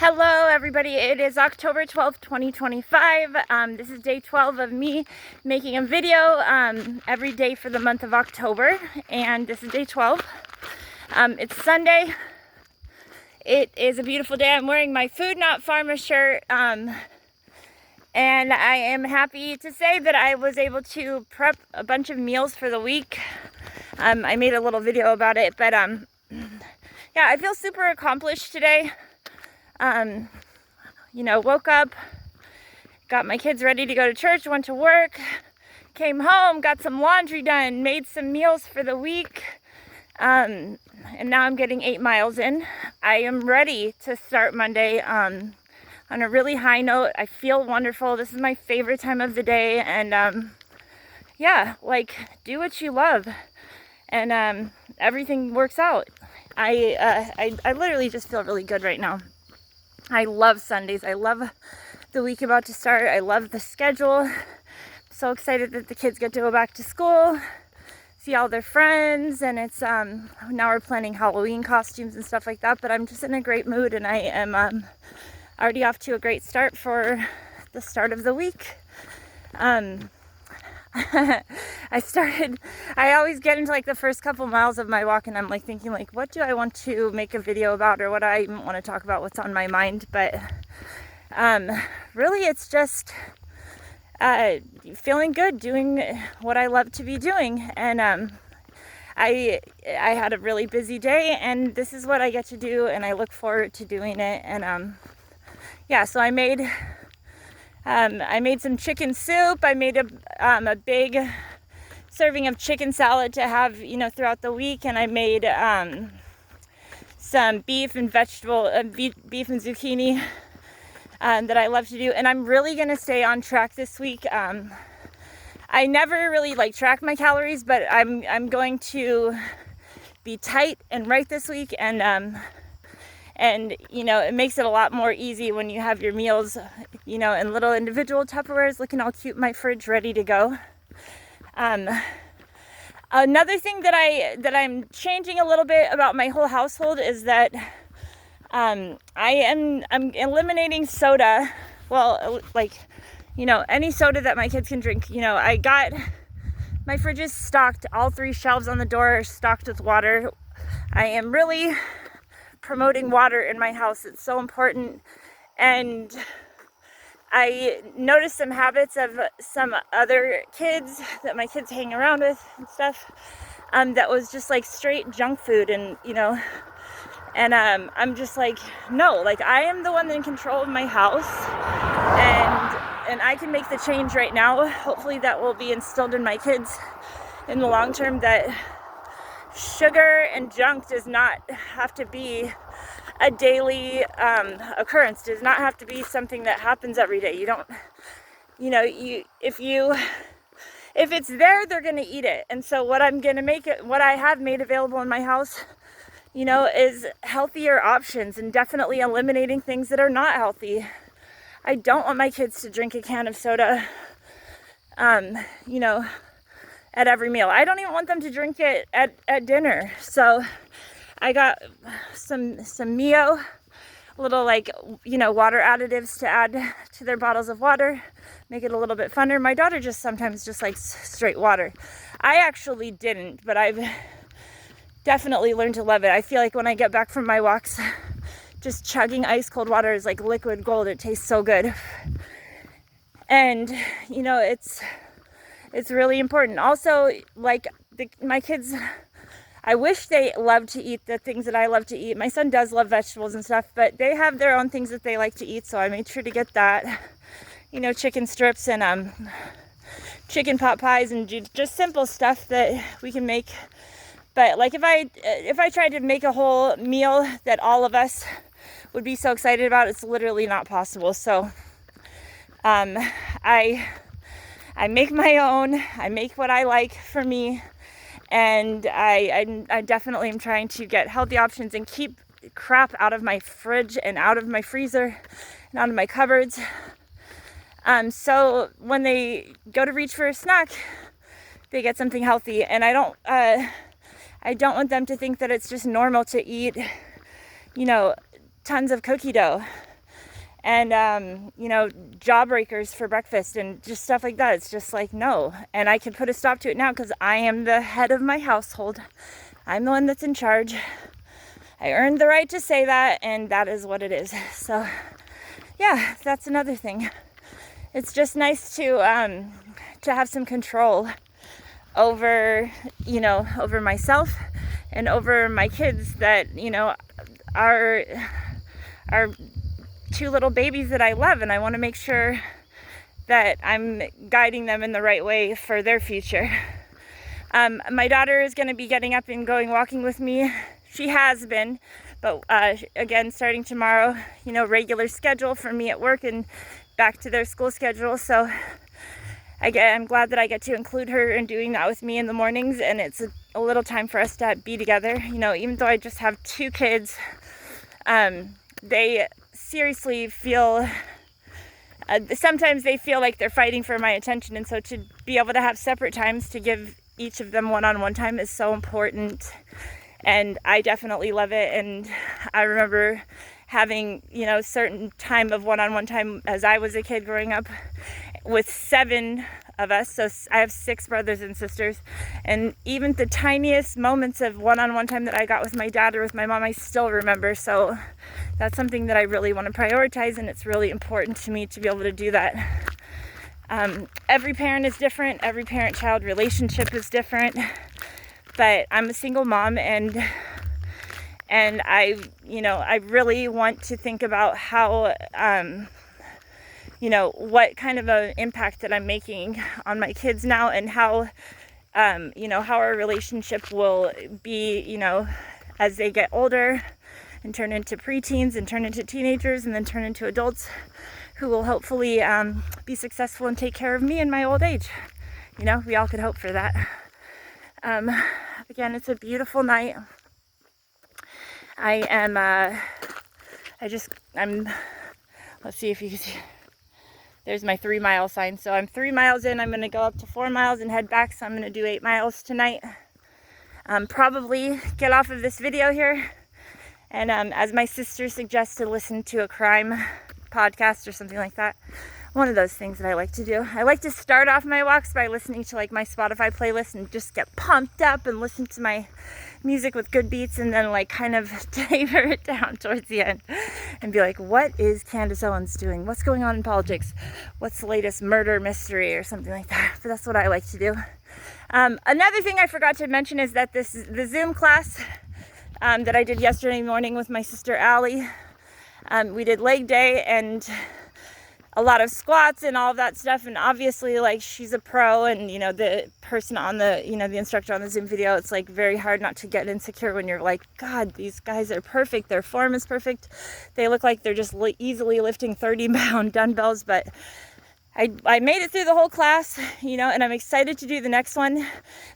Hello everybody, it is October 12th, 2025. This is day 12 of me making a video every day for the month of October, and this is day 12. It's Sunday. It is a beautiful day. I'm wearing my Food Not Pharma shirt, and I am happy to say that I was able to prep a bunch of meals for the week. I made a little video about it, but yeah, I feel super accomplished today. Woke up, got my kids ready to go to church, went to work, came home, got some laundry done, made some meals for the week, and now I'm getting 8 miles in. I am ready to start Monday on a really high note. I feel wonderful. This is my favorite time of the day, and yeah, do what you love, and everything works out. I literally just feel really good right now. I love Sundays. I love the week about to start. I love the schedule. So excited that the kids get to go back to school, see all their friends, and it's now we're planning Halloween costumes and stuff like that, but I'm just in a great mood, and I am already off to a great start for the start of the week. I always get into the first couple miles of my walk and I'm thinking what do I want to make a video about, or what I want to talk about, what's on my mind. But really it's just feeling good, doing what I love to be doing. And I had a really busy day, and this is what I get to do, and I look forward to doing it. And yeah, so I made some chicken soup. I made a big serving of chicken salad to have, throughout the week. And I made some beef and beef and zucchini that I love to do. And I'm really going to stay on track this week. I never really track my calories, but I'm going to be tight and right this week. And it makes it a lot more easy when you have your meals, in little individual Tupperwares, looking all cute in my fridge, ready to go. Another thing that I'm changing a little bit about my whole household is that I'm eliminating soda. Well, any soda that my kids can drink. I got my fridge is stocked. All 3 shelves on the door are stocked with water. I am really promoting water in my house. It's so important. And I noticed some habits of some other kids that my kids hang around with and stuff, that was just straight junk food. And I'm just no, I am the one in control of my house, and I can make the change right now. Hopefully that will be instilled in my kids in the long term, that sugar and junk does not have to be a daily occurrence, does not have to be something that happens every day. You don't, if it's there, they're going to eat it. And so what I have made available in my house, is healthier options, and definitely eliminating things that are not healthy. I don't want my kids to drink a can of soda, at every meal. I don't even want them to drink it at dinner. So I got some Mio, little water additives to add to their bottles of water, make it a little bit funner. My daughter just sometimes just likes straight water. I actually didn't, but I've definitely learned to love it. I feel when I get back from my walks, just chugging ice cold water is like liquid gold. It tastes so good. And it's really important. Also, my kids, I wish they loved to eat the things that I love to eat. My son does love vegetables and stuff, but they have their own things that they like to eat, so I made sure to get that. Chicken strips and chicken pot pies, and just simple stuff that we can make. But if I tried to make a whole meal that all of us would be so excited about, it's literally not possible. So I make my own. I make what I like for me. And I definitely am trying to get healthy options and keep crap out of my fridge and out of my freezer and out of my cupboards. So when they go to reach for a snack, they get something healthy. And I don't want them to think that it's just normal to eat, tons of cookie dough. and jawbreakers for breakfast and just stuff like that. It's just like, no. And I can put a stop to it now because I am the head of my household. I'm the one that's in charge. I earned the right to say that, and that is what it is. So yeah, that's another thing. It's just nice to have some control over myself and over my kids that, are two little babies that I love, and I want to make sure that I'm guiding them in the right way for their future. My daughter is going to be getting up and going walking with me. She has been, but again, starting tomorrow, regular schedule for me at work and back to their school schedule. So I'm glad that I get to include her in doing that with me in the mornings, and it's a little time for us to be together. Even though I just have two kids, they seriously feel, sometimes they feel like they're fighting for my attention, and so to be able to have separate times to give each of them one-on-one time is so important, and I definitely love it. And I remember having, certain time of one-on-one time as I was a kid growing up with 7 of us. So I have 6 brothers and sisters, and even the tiniest moments of one-on-one time that I got with my dad or with my mom, I still remember. So that's something that I really want to prioritize, and it's really important to me to be able to do that. Every parent is different. Every parent-child relationship is different, but I'm a single mom, and I really want to think about how, what kind of an impact that I'm making on my kids now, and how, how our relationship will be, as they get older and turn into preteens and turn into teenagers and then turn into adults who will hopefully be successful and take care of me in my old age. We all could hope for that. Again, it's a beautiful night. Let's see if you can see. There's my 3-mile sign. So I'm 3 miles in. I'm going to go up to 4 miles and head back. So I'm going to do 8 miles tonight. Probably get off of this video here. And as my sister suggested, listen to a crime podcast or something like that. One of those things that I like to do. I like to start off my walks by listening to my Spotify playlist and just get pumped up and listen to my music with good beats, and then kind of taper it down towards the end and be like, what is Candace Owens doing? What's going on in politics? What's the latest murder mystery or something like that? But that's what I like to do. Another thing I forgot to mention is that the Zoom class that I did yesterday morning with my sister Allie, we did leg day and a lot of squats and all of that stuff, and obviously she's a pro, and the person on the the instructor on the Zoom video, it's very hard not to get insecure when you're like, God, these guys are perfect, their form is perfect, they look like they're just easily lifting 30-pound dumbbells. But I made it through the whole class, and I'm excited to do the next one,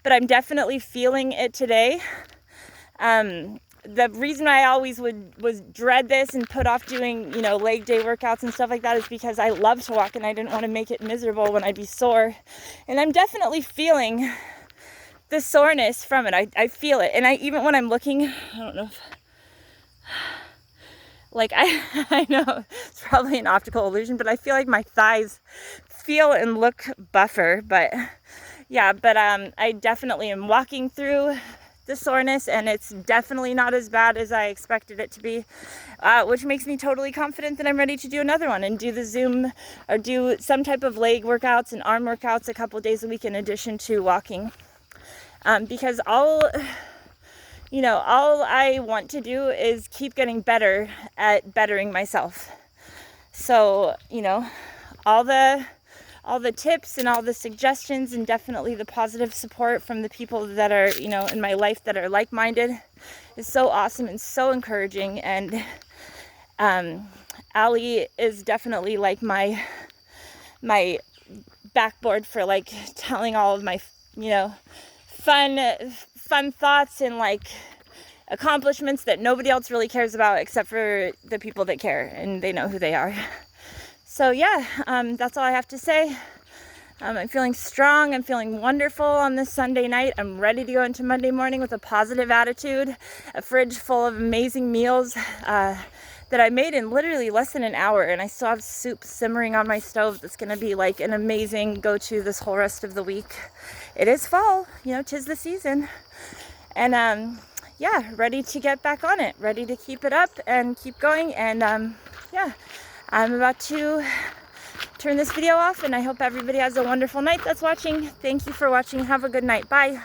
but I'm definitely feeling it today. The reason I always was dread this and put off doing, leg day workouts and stuff like that is because I love to walk and I didn't want to make it miserable when I'd be sore. And I'm definitely feeling the soreness from it. I feel it. And even when I'm looking, I don't know if, I know it's probably an optical illusion, but I feel like my thighs feel and look buffer. But yeah, I definitely am walking through the soreness, and it's definitely not as bad as I expected it to be, which makes me totally confident that I'm ready to do another one and do the Zoom or do some type of leg workouts and arm workouts a couple days a week in addition to walking, because all I want to do is keep getting better at bettering myself. So all the tips and all the suggestions and definitely the positive support from the people that are, in my life that are like-minded is so awesome and so encouraging. And Allie is definitely my backboard for telling all of my, fun thoughts and accomplishments that nobody else really cares about except for the people that care, and they know who they are. So yeah, that's all I have to say. I'm feeling strong. I'm feeling wonderful on this Sunday night. I'm ready to go into Monday morning with a positive attitude, a fridge full of amazing meals that I made in literally less than an hour, and I still have soup simmering on my stove that's gonna be like an amazing go-to this whole rest of the week. It is fall, you know, 'tis the season. And yeah, ready to get back on it, ready to keep it up and keep going. And yeah, I'm about to turn this video off, and I hope everybody has a wonderful night that's watching. Thank you for watching. Have a good night. Bye.